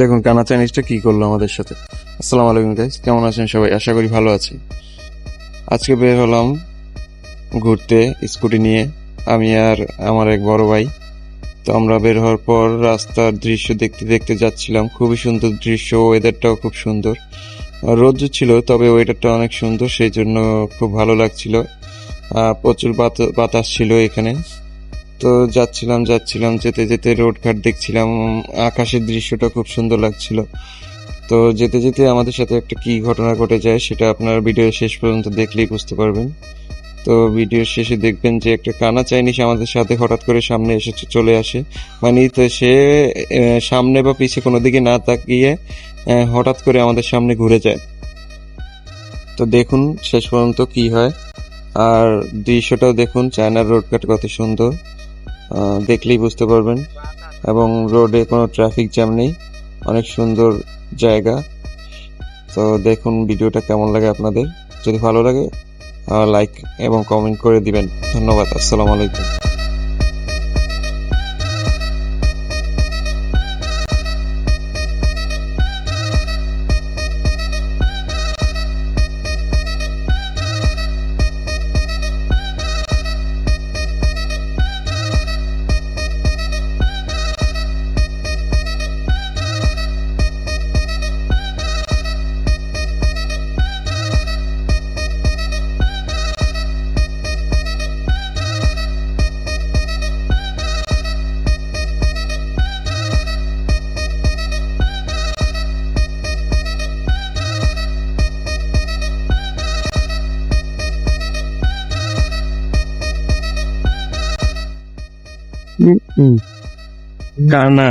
দেখুন কানা চাইনিজটা কি করলো আমাদের সাথে। আসসালামু আলাইকুম গাইস, কেমন আছেন সবাই? আশা করি ভালো আছি। আজকে বের হলাম ঘুরতে স্কুটি নিয়ে, আমি আর আমার এক বড় ভাই। তো আমরা বের হওয়ার পর রাস্তার দৃশ্য দেখতে দেখতে যাচ্ছিলাম। খুবই সুন্দর দৃশ্য, ওয়েদারটাও খুব সুন্দর। রোদ্র ছিল, তবে ওয়েদারটা অনেক সুন্দর, সেই জন্য খুব ভালো লাগছিল। প্রচুর বাতাস ছিল এখানে। তো যাচ্ছিলাম যাচ্ছিলাম যেতে যেতে রোড ঘাট দেখছিলাম, আকাশের দৃশ্যটা খুব সুন্দর লাগছিল। তো যেতে যেতে আমাদের সাথে একটা কি ঘটনা ঘটে যায় সেটা আপনার ভিডিও শেষ পর্যন্ত দেখলেই বুঝতে পারবেন। তো ভিডিওর শেষে দেখবেন যে একটা কানা চাইনিজ আমাদের সাথে হঠাৎ করে সামনে এসে চলে আসে। মানে তো সে সামনে বা পিছে কোনো দিকে না তাকিয়ে হঠাৎ করে আমাদের সামনে ঘুরে যায়। তো দেখুন শেষ পর্যন্ত কি হয়। আর দৃশ্যটাও দেখুন, চায়নার রোড ঘাট কত সুন্দর, দেখলেই বুঝতে পারবেন। এবং রোডে কোনো ট্রাফিক জ্যাম নেই, অনেক সুন্দর জায়গা। তো দেখুন ভিডিওটা কেমন লাগে আপনাদের। যদি ভালো লাগে লাইক এবং কমেন্ট করে দিবেন। ধন্যবাদ। আসসালামু আলাইকুম। কানা